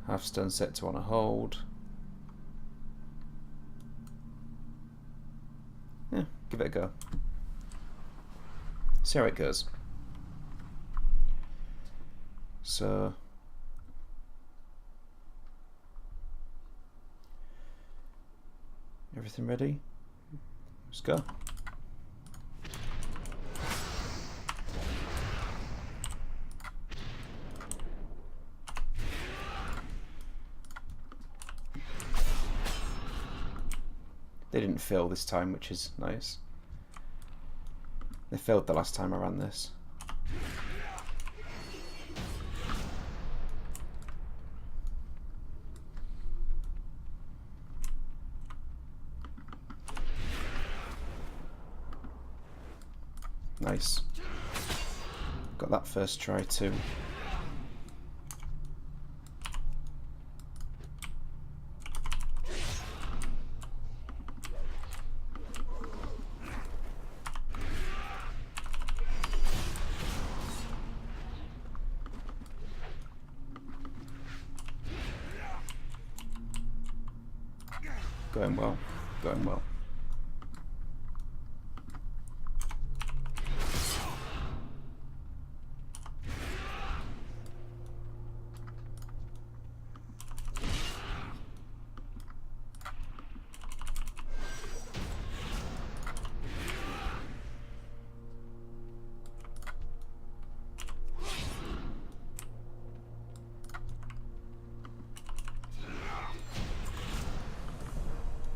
Half stone set to on a hold. Yeah, give it a go. See how it goes. So everything ready? Let's go. They didn't fail this time, which is nice. They failed the last time I ran this. Nice. Got that first try too. Going well, going well.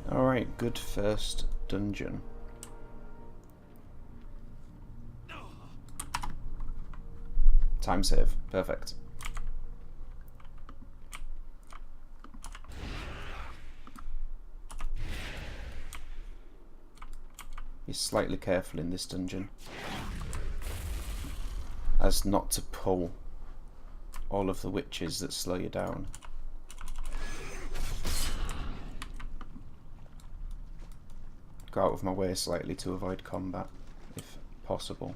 Alright, good first dungeon. Time save, perfect. Be slightly careful in this dungeon as not to pull all of the witches that slow you down. Go out of my way slightly to avoid combat, if possible.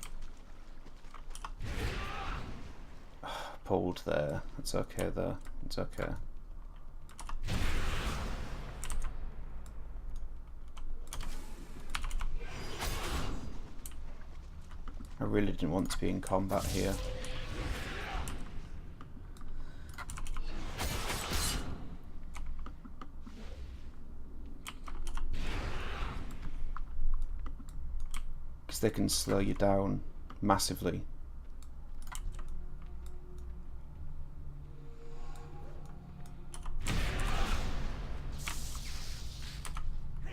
Pulled there. It's okay though. It's okay. I really didn't want to be in combat here. They can slow you down massively.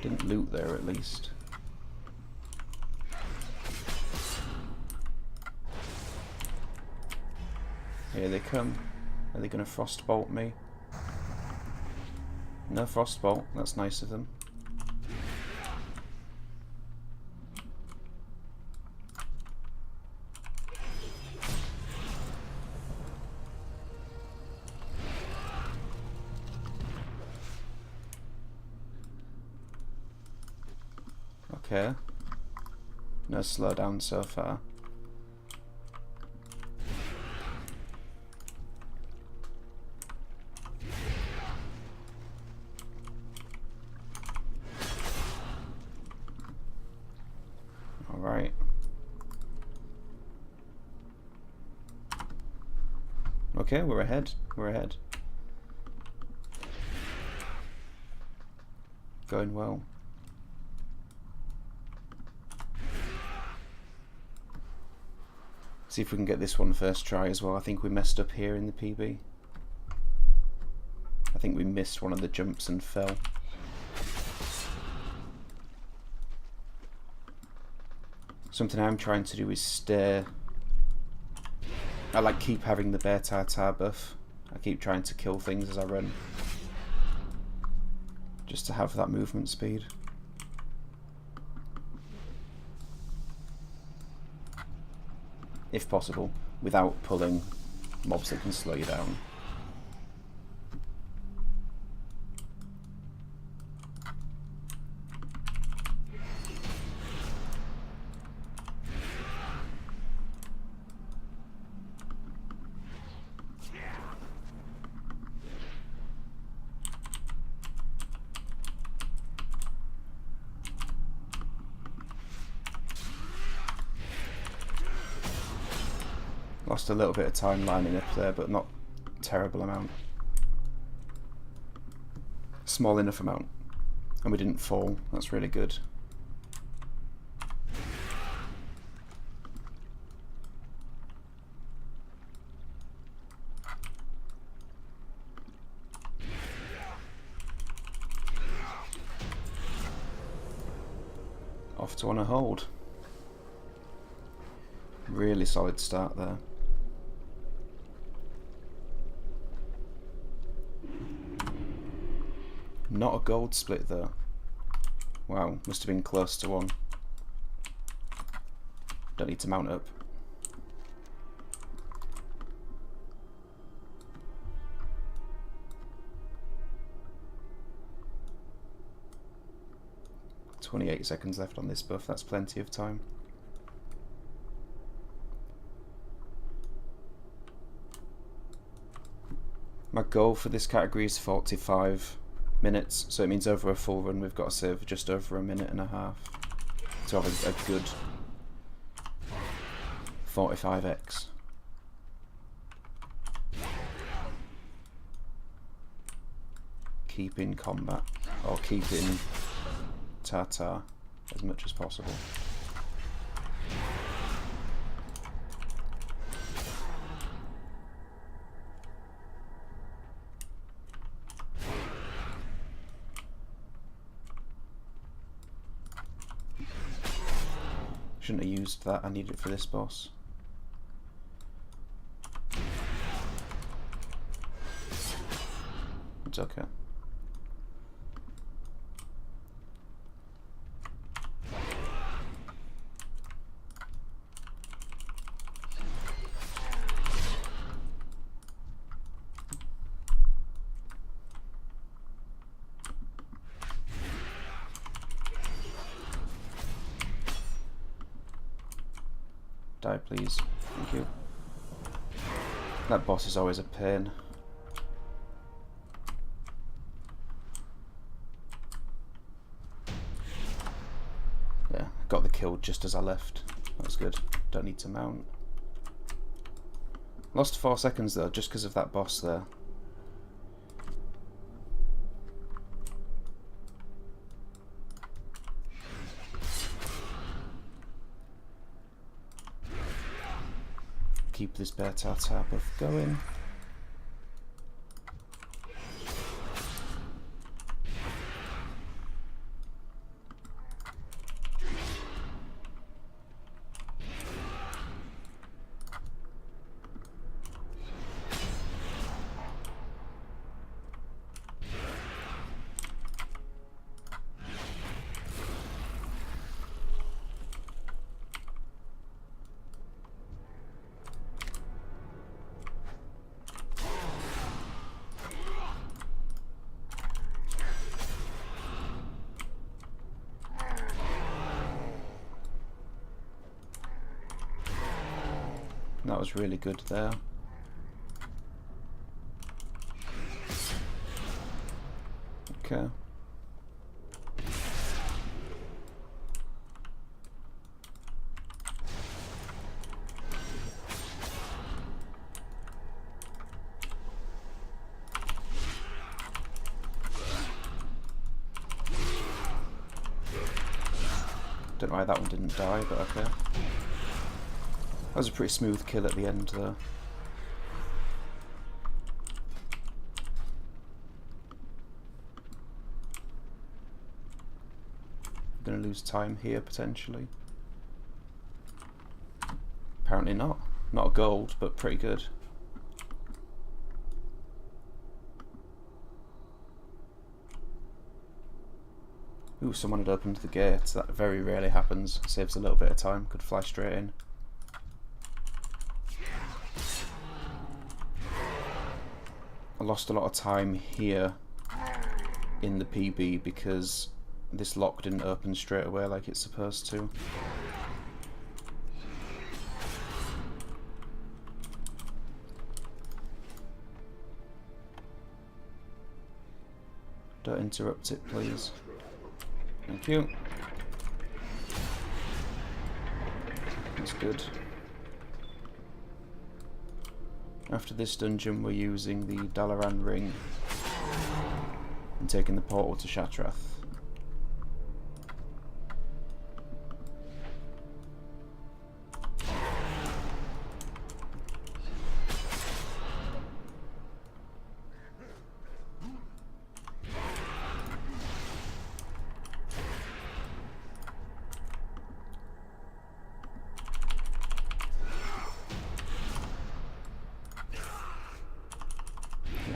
Didn't loot there at least. Here they come. Are they going to frostbolt me? No frostbolt, that's nice of them. Okay. No slowdown so far. All right. Okay, we're ahead. We're ahead. Going well. See if we can get this one first try as well. I think we messed up here in the PB. I think we missed one of the jumps and fell. Something I'm trying to do is stay. I like keep having the bear tartar buff. I keep trying to kill things as I run, just to have that movement speed. If possible, without pulling mobs that can slow you down. Lost a little bit of time lining up there, but not a terrible amount. Small enough amount. And we didn't fall. That's really good. Off to on a hold. Really solid start there. Not a gold split though. Wow, must have been close to one. Don't need to mount up. "28 seconds left on this buff, that's plenty of time." My goal for this category is 45 minutes, so it means over a full run we've got to save just over a minute and a half to have a good 45x. Keep in combat, or keep in Tartar as much as possible. Shouldn't have used that, I need it for this boss. It's okay. Die, please. Thank you. That boss is always a pain. Yeah, got the kill just as I left. That was good. Don't need to mount. Lost 4 seconds though, just because of that boss there. Keep this bear tartar buff going. That was really good there. Okay. Don't know why that one didn't die, but okay. That was a pretty smooth kill at the end though. I'm gonna lose time here potentially. Apparently not. Not a gold, but pretty good. Ooh, someone had opened the gate. That very rarely happens. Saves a little bit of time. Could fly straight in. I lost a lot of time here in the PB because this lock didn't open straight away like it's supposed to. Don't interrupt it, please. Thank you. That's good. After this dungeon we're using the Dalaran ring and taking the portal to Shatrath.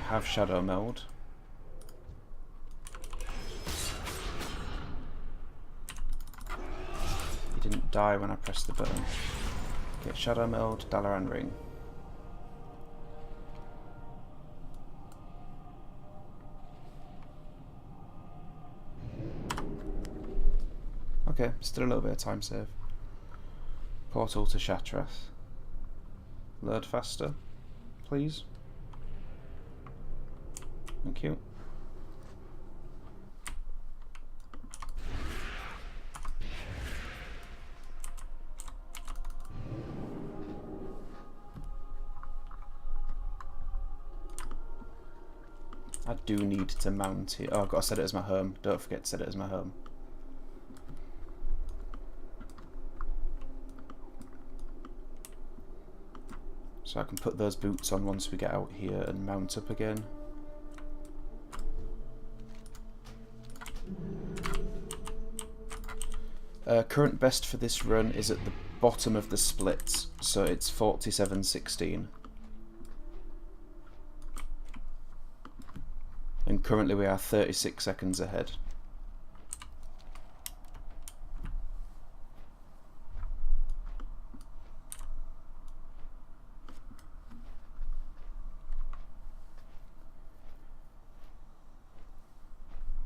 Have shadow meld. He didn't die when I pressed the button. Okay, shadow meld, Dalaran ring. Okay, still a little bit of time save. Portal to Shatrath. Load faster, please. Thank you. I do need to mount here. Oh, I've got to set it as my home. Don't forget to set it as my home. So I can put those boots on once we get out here and mount up again. Current best for this run is at the bottom of the splits, so it's 47.16. And currently we are 36 seconds ahead.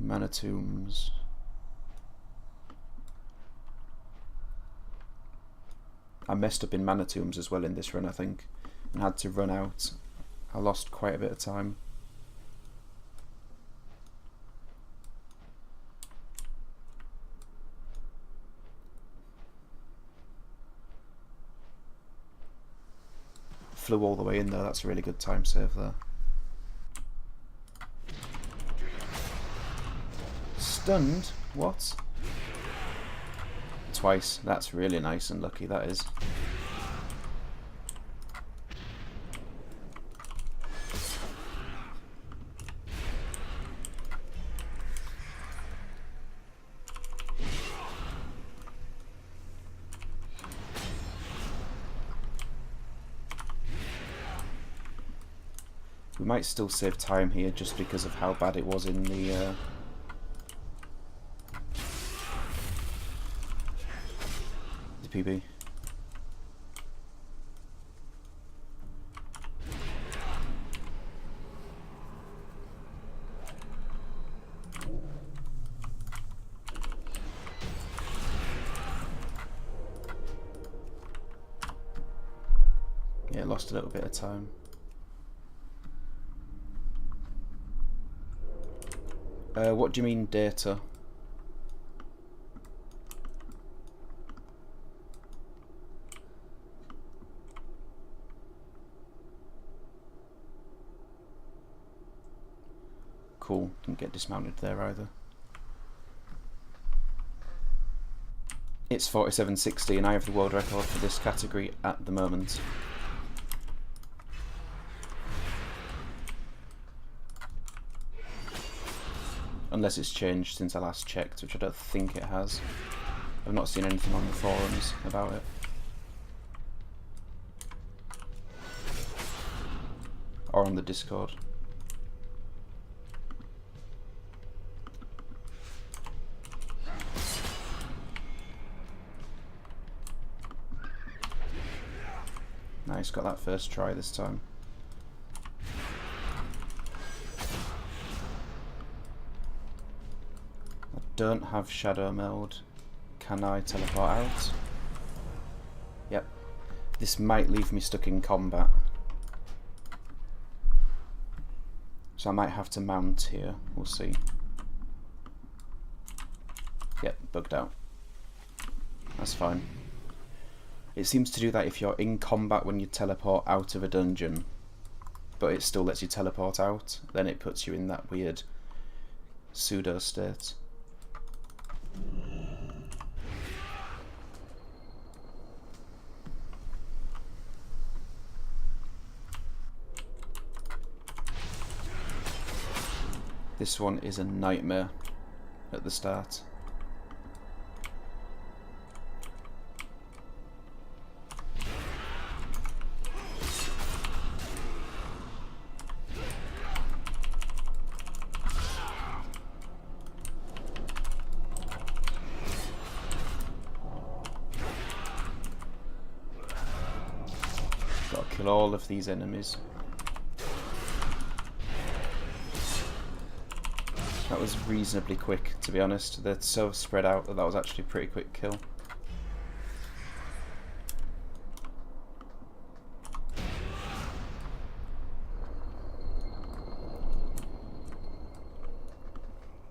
Mana tombs. I messed up in mana tombs as well in this run, I think, and had to run out. I lost quite a bit of time. Flew all the way in there, that's a really good time save there. Stunned? What? Twice. That's really nice and lucky, that is. We might still save time here just because of how bad it was in the PB. Yeah, lost a little bit of time. What do you mean data? Cool, didn't get dismounted there either. It's 47.60 and I have the world record for this category at the moment. Unless it's changed since I last checked, which I don't think it has. I've not seen anything on the forums about it. Or on the Discord. Nice, got that first try this time. I don't have shadow meld. Can I teleport out? Yep. This might leave me stuck in combat. So I might have to mount here, we'll see. Yep, bugged out. That's fine. It seems to do that if you're in combat when you teleport out of a dungeon. but it still lets you teleport out, then it puts you in that weird pseudo state. This one is a nightmare at the start. Gotta kill all of these enemies. That was reasonably quick, to be honest. They're so spread out that was actually a pretty quick kill.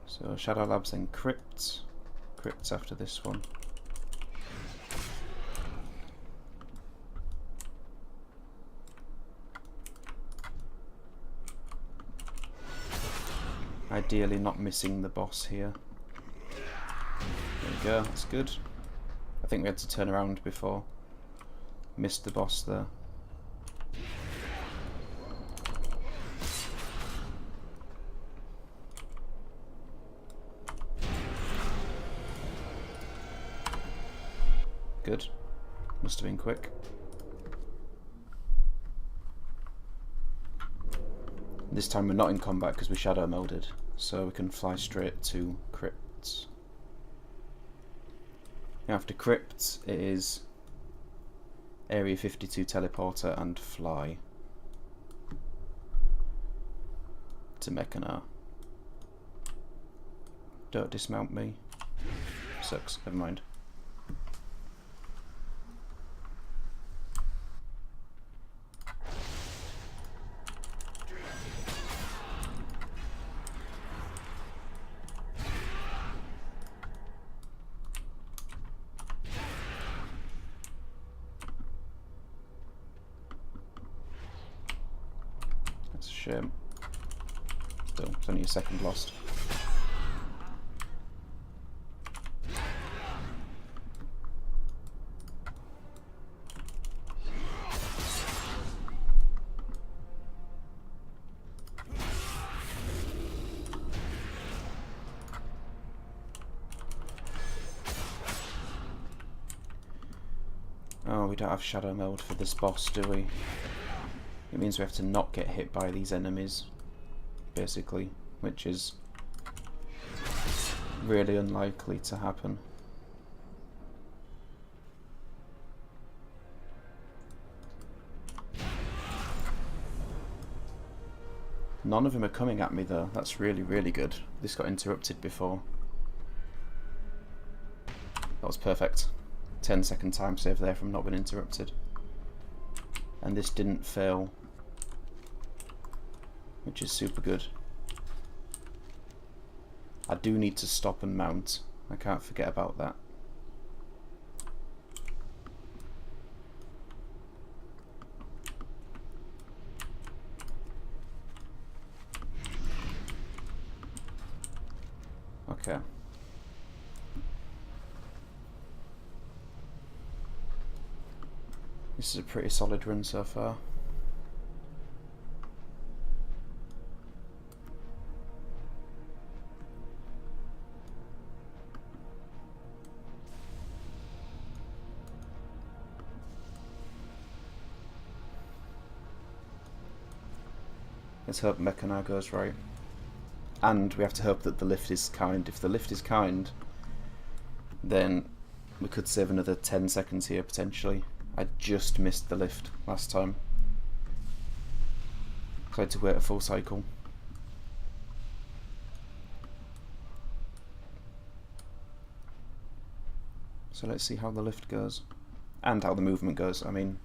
So Shadow Labs then Crypts. Crypts after this one. Ideally not missing the boss here. There we go, that's good. I think we had to turn around before. Missed the boss there. Good. Must have been quick. This time we're not in combat because we shadow molded, so we can fly straight to crypts. Now after crypts it is Area 52 teleporter and fly to Mechana. Don't dismount me. Sucks, never mind. That's a shame. Still, it's only a second lost. Oh, we don't have shadow mode for this boss, do we? It means we have to not get hit by these enemies, basically, which is really unlikely to happen. None of them are coming at me though, that's really, really good. This got interrupted before. That was perfect. 10-second time save there from not being interrupted. And this didn't fail, which is super good. I do need to stop and mount. I can't forget about that. Okay. This is a pretty solid run so far. Let's hope Mechana goes right. And we have to hope that the lift is kind. If the lift is kind, then we could save another 10 seconds here potentially. I just missed the lift last time, so I had to wait a full cycle. So let's see how the lift goes, and how the movement goes. I mean,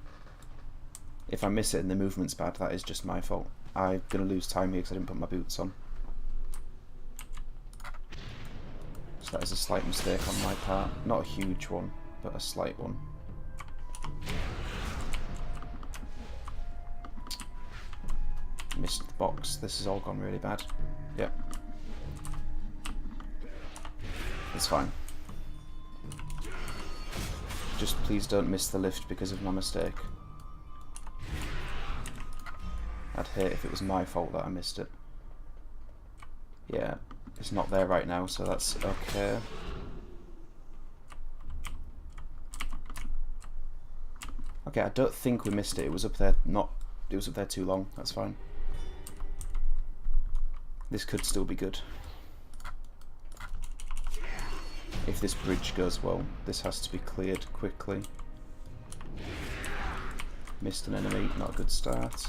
if I miss it and the movement's bad, that is just my fault. I'm going to lose time here because I didn't put my boots on. So that is a slight mistake on my part. Not a huge one, but a slight one. Missed the box. This has all gone really bad. Yep. It's fine. Just please don't miss the lift because of my mistake. I'd hate if it was my fault that I missed it. Yeah, it's not there right now, so that's okay. Okay, I don't think we missed it. It was up there it was up there too long. That's fine. This could still be good. If this bridge goes well, this has to be cleared quickly. Missed an enemy, not a good start.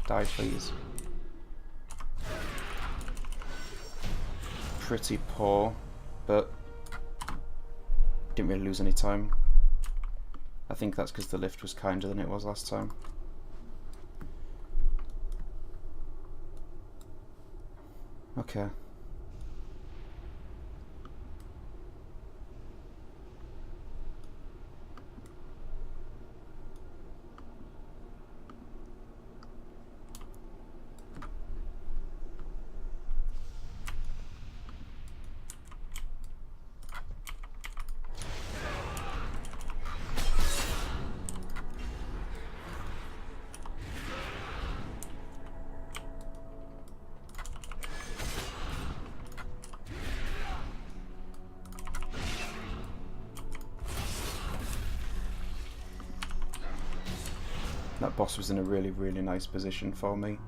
Die, please. Pretty poor, but didn't really lose any time. I think that's because the lift was kinder than it was last time. Okay. That boss was in a really, really nice position for me.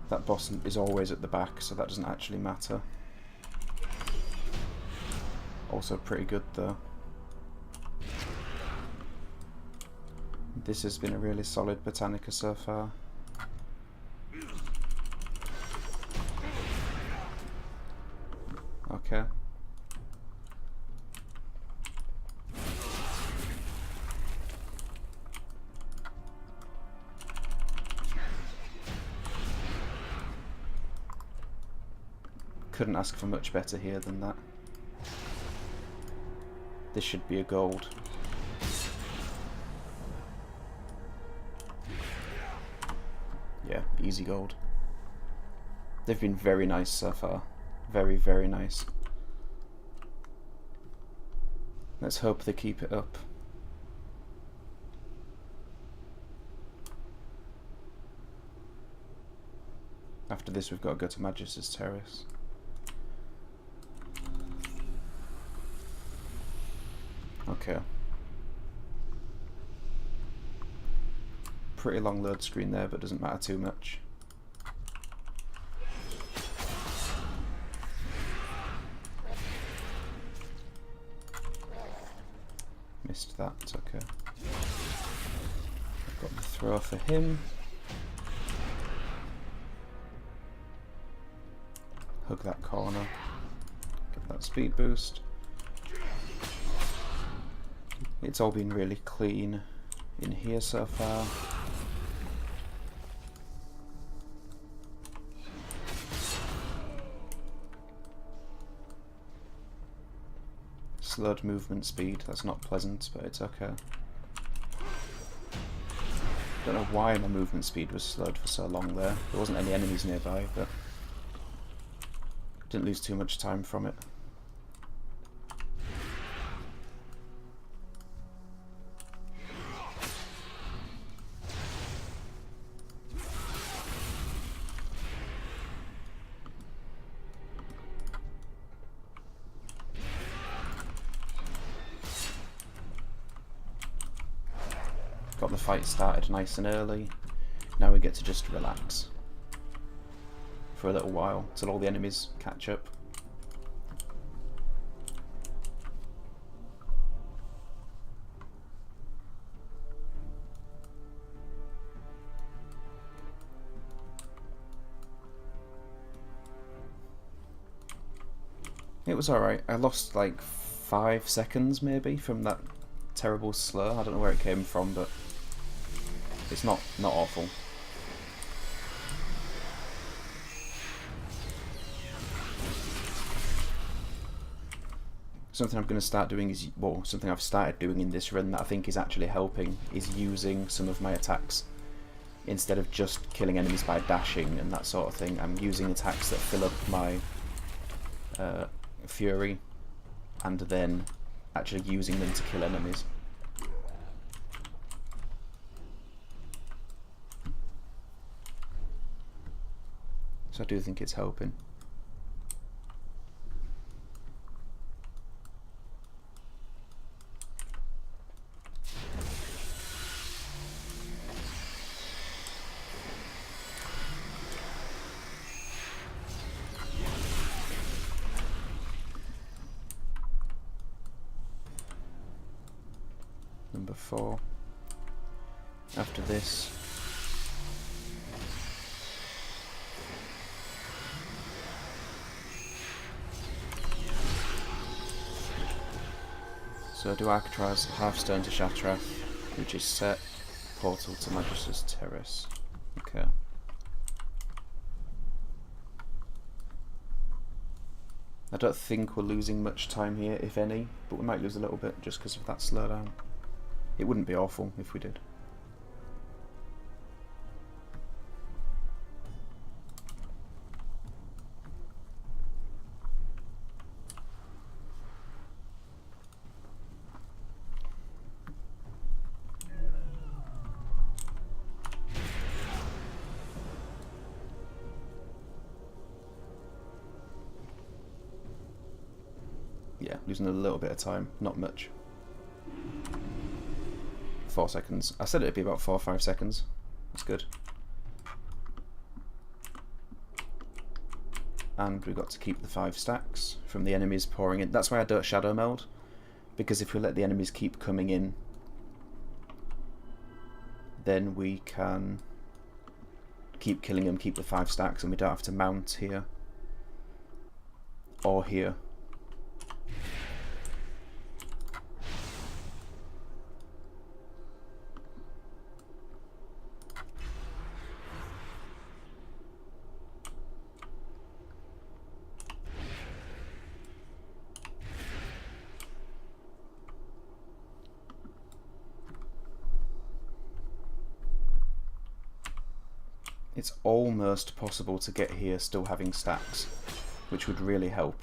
That boss is always at the back, so that doesn't actually matter. Also pretty good though. This has been a really solid Botanica so far. Okay. Couldn't ask for much better here than that. This should be a gold. Yeah, easy gold. They've been very nice so far. Very, very nice. Let's hope they keep it up. After this we've got to go to Magus' Terrace. Okay. Pretty long load screen there, but doesn't matter too much. Missed that, it's okay. I've got the throw for him. Hug that corner. Get that speed boost. It's all been really clean in here so far. Slowed movement speed, that's not pleasant, but it's okay. Don't know why my movement speed was slowed for so long there. There wasn't any enemies nearby, but didn't lose too much time from it. Got the fight started nice and early. Now we get to just relax for a little while till all the enemies catch up. It was alright. I lost like 5 seconds maybe from that terrible slur. I don't know where it came from, but it's not awful. something I'm going to start doing is, well, something I've started doing in this run that I think is actually helping, is using some of my attacks. Instead of just killing enemies by dashing and that sort of thing, I'm using attacks that fill up my fury, and then actually using them to kill enemies. So I do think it's helping. Number 4. After this, so I do Architrave, Hearthstone to Shattrath, which is set, Portal to Magister's Terrace. Okay. I don't think we're losing much time here, if any, but we might lose a little bit just because of that slowdown. It wouldn't be awful if we did. Yeah, losing a little bit of time, not much. 4 seconds. I said it'd be about 4 or 5 seconds. That's good. And we've got to keep the 5 stacks from the enemies pouring in. That's why I don't shadow meld, because if we let the enemies keep coming in, then we can keep killing them, keep the 5 stacks, and we don't have to mount here or here. It's almost possible to get here still having stacks, which would really help,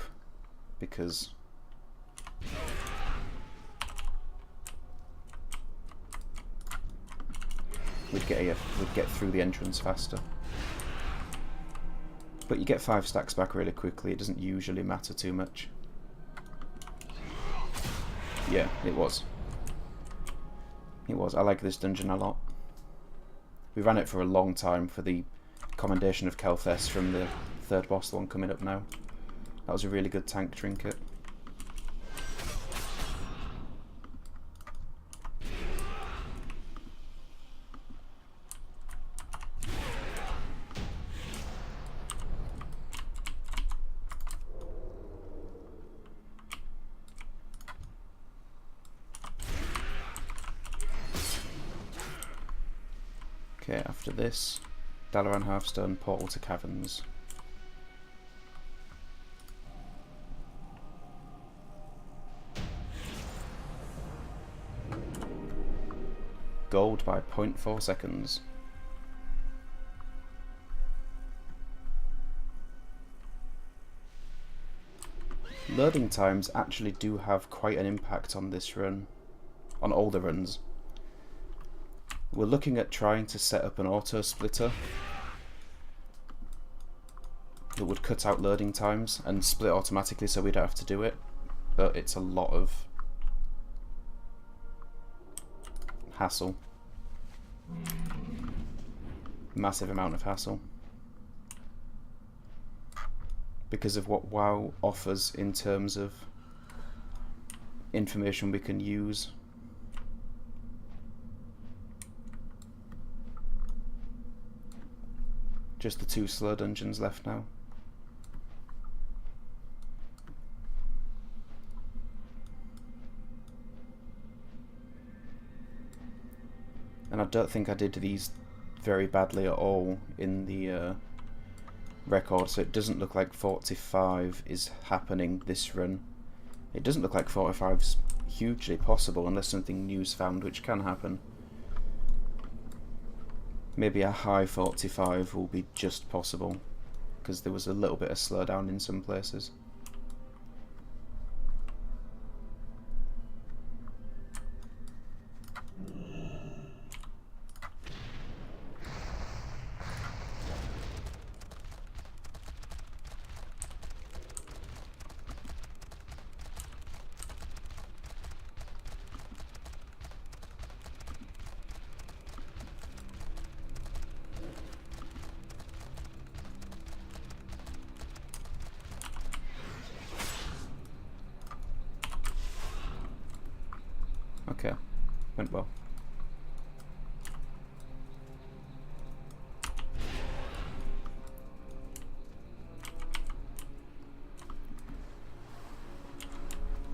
because we'd get through the entrance faster. But you get 5 stacks back really quickly. It doesn't usually matter too much. Yeah, it was. It was. I like this dungeon a lot. We ran it for a long time for the Commendation of Kel'Thas from the 3rd boss, the one coming up now. That was a really good tank trinket. Okay, after this, Dalaran Hearthstone, Portal to Caverns. Gold by 0.4 seconds. Loading times actually do have quite an impact on this run, on all the runs. We're looking at trying to set up an auto splitter that would cut out loading times and split automatically so we don't have to do it, but it's a lot of hassle. Massive amount of hassle. Because of what WoW offers in terms of information we can use. Just the 2 slow dungeons left now. And I don't think I did these very badly at all in the record, so it doesn't look like 45 is happening this run. It doesn't look like 45's hugely possible unless something new's found, which can happen. Maybe a high 45 will be just possible, because there was a little bit of slowdown in some places. Okay, went well.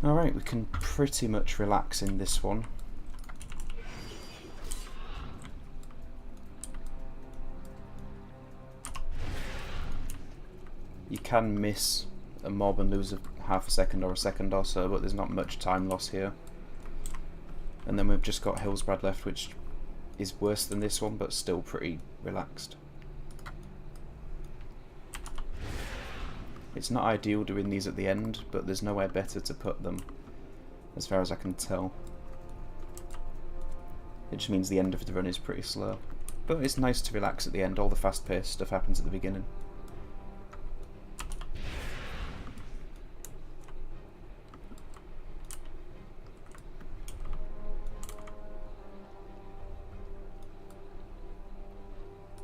Alright, we can pretty much relax in this one. You can miss a mob and lose a half a second or a second or so, but there's not much time loss here. And then we've just got Hillsbrad left, which is worse than this one, but still pretty relaxed. It's not ideal doing these at the end, but there's nowhere better to put them, as far as I can tell. It just means the end of the run is pretty slow. But it's nice to relax at the end. All the fast-paced stuff happens at the beginning.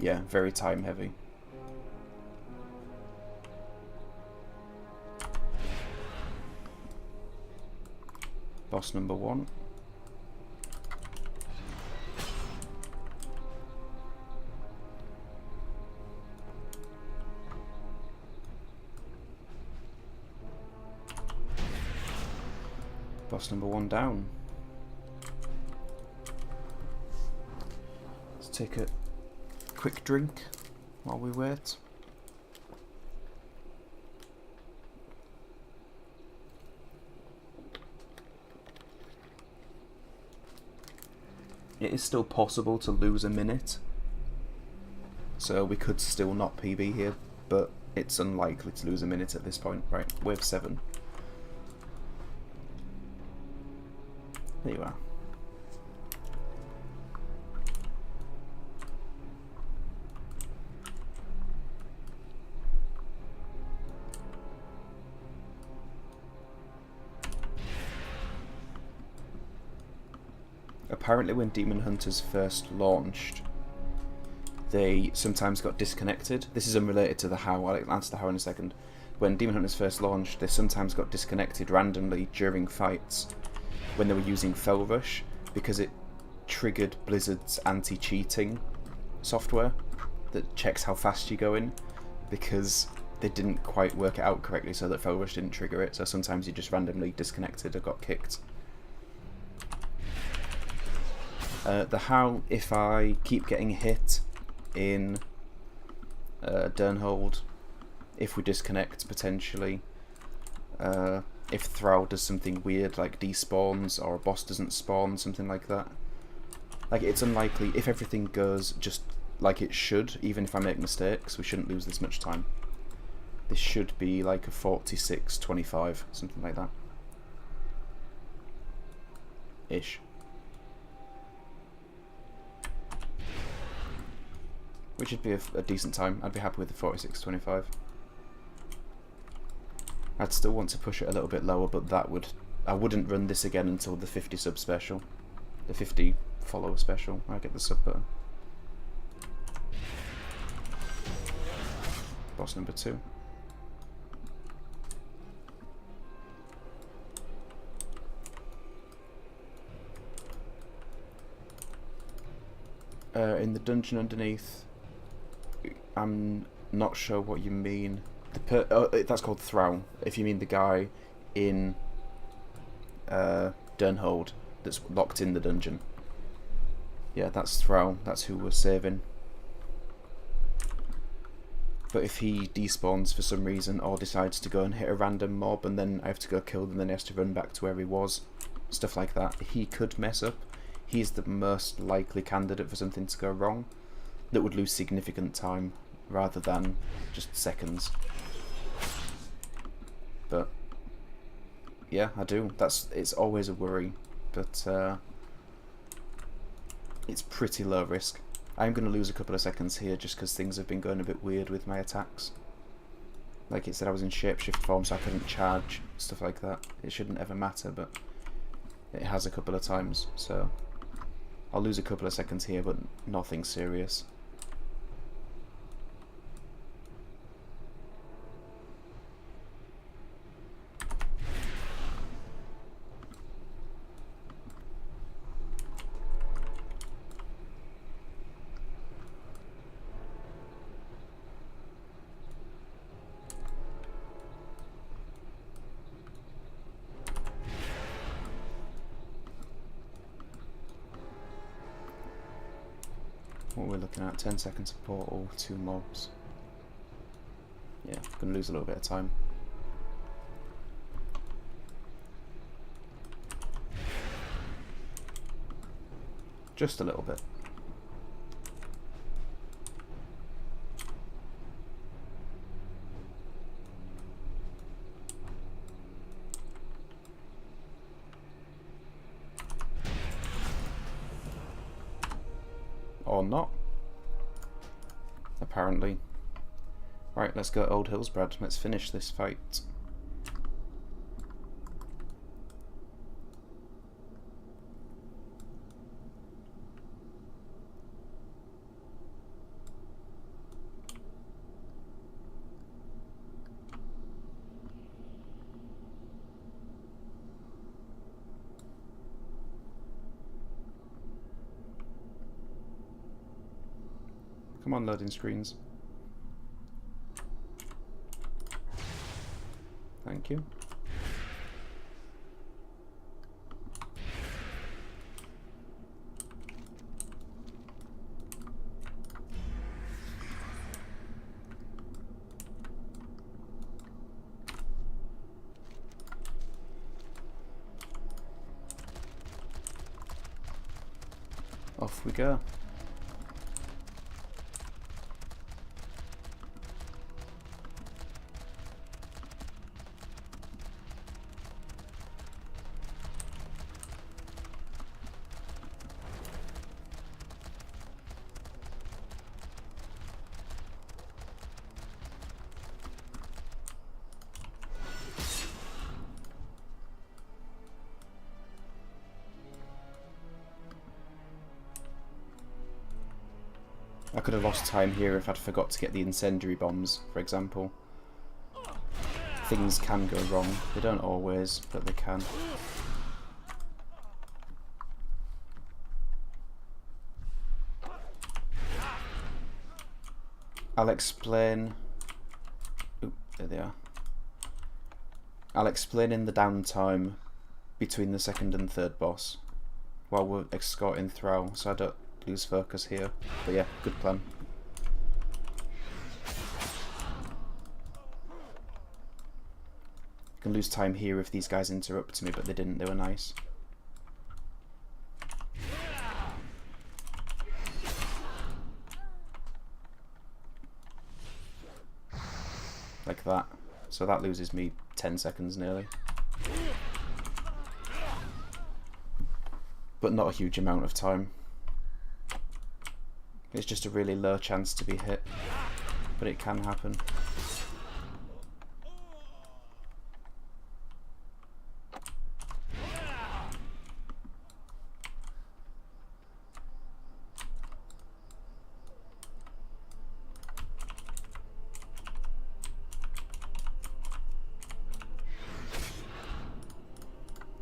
Yeah, very time heavy. Boss number 1. Boss number 1 down. Let's take a quick drink while we wait. It is still possible to lose a minute, so we could still not PB here, but it's unlikely to lose a minute at this point. Right, wave 7. There you are. Apparently when Demon Hunters first launched, they sometimes got disconnected. This is unrelated to the how, I'll answer the how in a second. When Demon Hunters first launched, they sometimes got disconnected randomly during fights when they were using Fell Rush, because it triggered Blizzard's anti-cheating software that checks how fast you're going, because they didn't quite work it out correctly so that Fell Rush didn't trigger it, so sometimes you just randomly disconnected or got kicked. The how, if I keep getting hit in Durnhold, if we disconnect potentially, if Thrall does something weird like despawns or a boss doesn't spawn, something like that. Like, it's unlikely, if everything goes just like it should, even if I make mistakes, we shouldn't lose this much time. This should be like a 46-25, something like that. Ish. Which would be a decent time. I'd be happy with the 46-25. I'd still want to push it a little bit lower, but I wouldn't run this again until the 50 sub special. The 50 follower special. I get the sub button. Boss number 2. In the dungeon underneath, I'm not sure what you mean. That's called Thrall. If you mean the guy in Durnhold that's locked in the dungeon. Yeah, that's Thrall. That's who we're saving. But if he despawns for some reason or decides to go and hit a random mob and then I have to go kill them and then he has to run back to where he was, stuff like that, he could mess up. He's the most likely candidate for something to go wrong that would lose significant time rather than just seconds. But yeah, I do. It's always a worry, but it's pretty low risk. I'm going to lose a couple of seconds here just because things have been going a bit weird with my attacks. Like it said, I was in shapeshift form so I couldn't charge, stuff like that. It shouldn't ever matter, but it has a couple of times, so I'll lose a couple of seconds here, but nothing serious. What we're looking at, 10 seconds of portal, 2 mobs. Yeah, gonna lose a little bit of time. Just a little bit. Or not. Apparently. Right, let's go Old Hillsbrad. Let's finish this fight. Come on, loading screens. Thank you. Off we go. I could have lost time here if I'd forgot to get the incendiary bombs, for example. Things can go wrong. They don't always, but they can. I'll explain... Oop, there they are. I'll explain in the downtime between the second and third boss while we're escorting Thrall, so I don't lose focus here. But yeah, good plan. Can lose time here if these guys interrupt me, but they didn't, they were nice. Like that. So that loses me 10 seconds nearly. But not a huge amount of time. It's just a really low chance to be hit, but it can happen.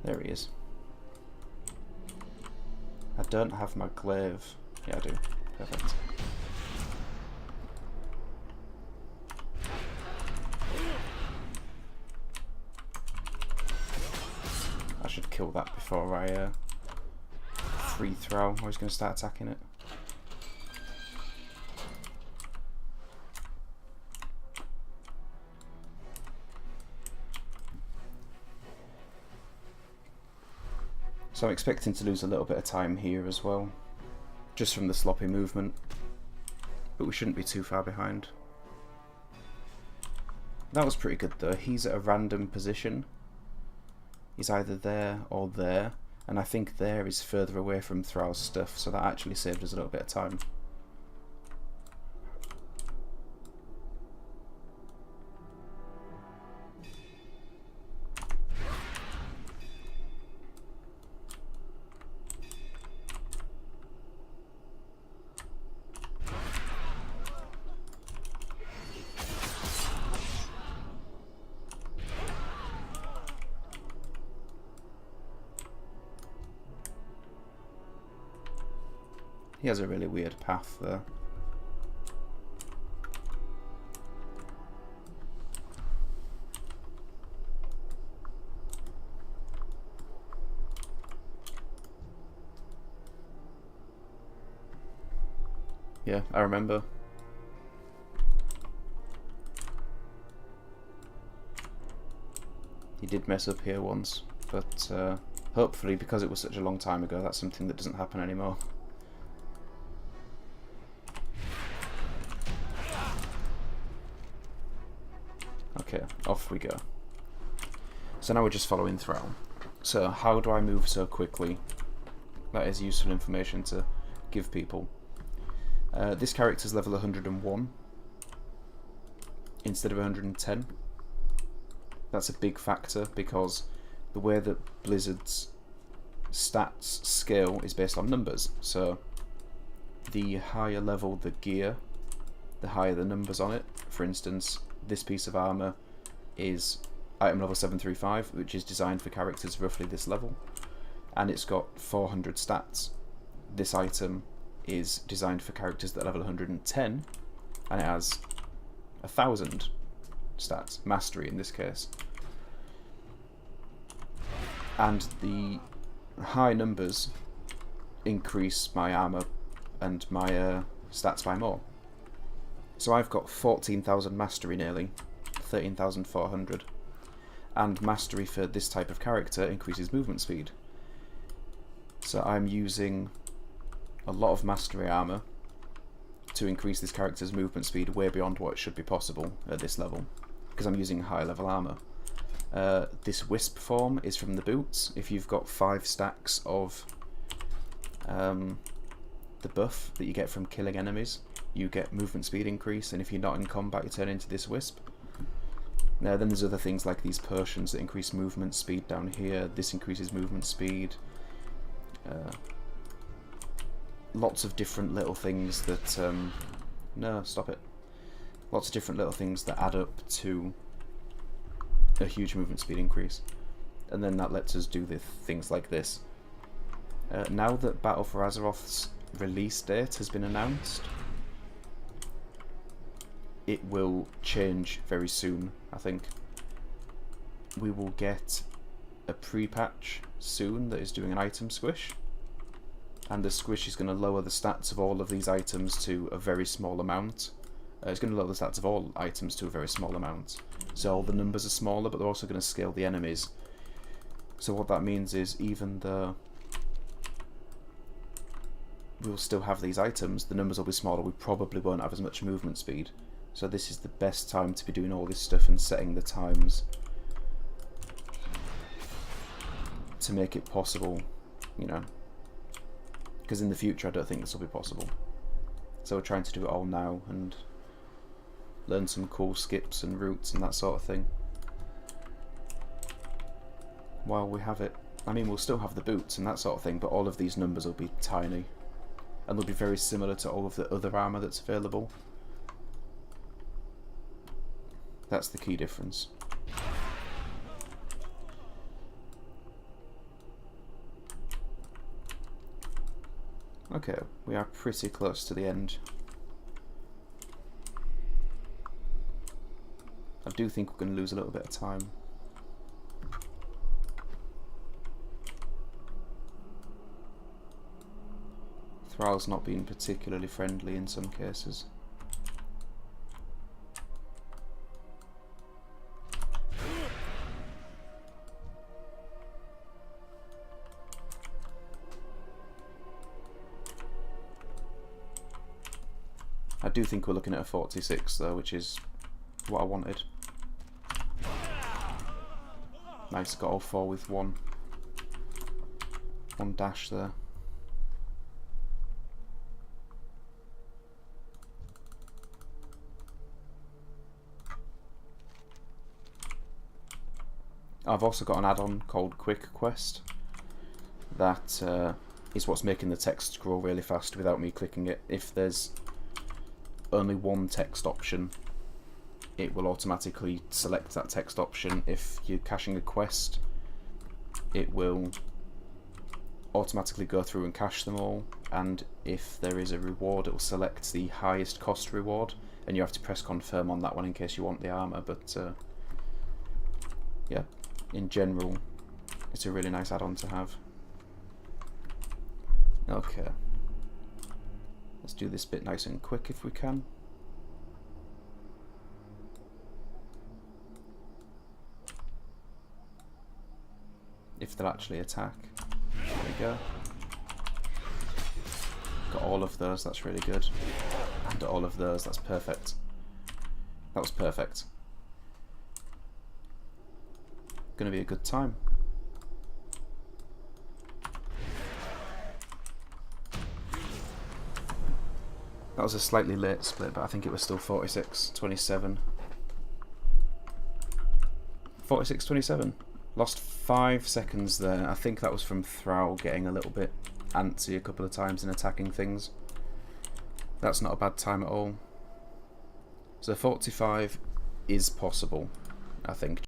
There he is. I don't have my glaive. Yeah, I do. Perfect. I should kill that before I free throw. I was going to start attacking it. So I'm expecting to lose a little bit of time here as well, just from the sloppy movement, but we shouldn't be too far behind. That was pretty good though. He's at a random position. He's either there or there, and I think there is further away from Thrall's stuff, so that actually saved us a little bit of time. He has a really weird path there. Yeah, I remember. He did mess up here once, but hopefully because it was such a long time ago, that's something that doesn't happen anymore. Okay, off we go. So now we're just following Thrall. So how do I move so quickly? That is useful information to give people. This character's level 101 instead of 110. That's a big factor because the way that Blizzard's stats scale is based on numbers. So the higher level the gear, the higher the numbers on it. For instance, this piece of armour is item level 735, which is designed for characters roughly this level, and it's got 400 stats. This item is designed for characters that are level 110, and it has 1000 stats, mastery in this case. And the high numbers increase my armour and my stats by more. So I've got 14,000 mastery nearly, 13,400. And mastery for this type of character increases movement speed. So I'm using a lot of mastery armour to increase this character's movement speed way beyond what should be possible at this level, because I'm using high level armour. This wisp form is from the boots. If you've got 5 stacks of the buff that you get from killing enemies, you get movement speed increase, and if you're not in combat you turn into this wisp. Now then there's other things like these potions that increase movement speed down here. This increases movement speed. Lots of different little things that no, stop it. Lots of different little things that add up to a huge movement speed increase, and then that lets us do the things like this. Now that Battle for Azeroth's release date has been announced, it will change very soon. I think we will get a pre-patch soon that is doing an item squish, and the squish is going to lower the stats of all of these items to a very small amount. It's going to lower the stats of all items to a very small amount. So all the numbers are smaller, but they're also going to scale the enemies. So what that means is, even though we'll still have these items, the numbers will be smaller, we probably won't have as much movement speed. So this is the best time to be doing all this stuff and setting the times to make it possible, you know, because in the future I don't think this will be possible. So we're trying to do it all now and learn some cool skips and routes and that sort of thing while we have it. I mean, we'll still have the boots and that sort of thing, but all of these numbers will be tiny, and they'll be very similar to all of the other armour that's available. That's the key difference. Okay, we are pretty close to the end. I do think we're going to lose a little bit of time. Thrall's not been particularly friendly in some cases. I do think we're looking at a 46 though, which is what I wanted. Nice, got all four with one dash there. I've also got an add-on called Quick Quest that is what's making the text scroll really fast without me clicking it. If there's only one text option, it will automatically select that text option. If you're caching a quest, it will automatically go through and cache them all, and if there is a reward, it will select the highest cost reward, and you have to press confirm on that one in case you want the armor. But yeah, in general, it's a really nice add-on to have. Okay, let's do this bit nice and quick if we can. If they'll actually attack. There we go. Got all of those, that's really good. And all of those, that's perfect. That was perfect. Gonna be a good time. That was a slightly late split, but I think it was still 46-27. 46-27. Lost 5 seconds there. I think that was from Thrall getting a little bit antsy a couple of times and attacking things. That's not a bad time at all. So 45 is possible, I think.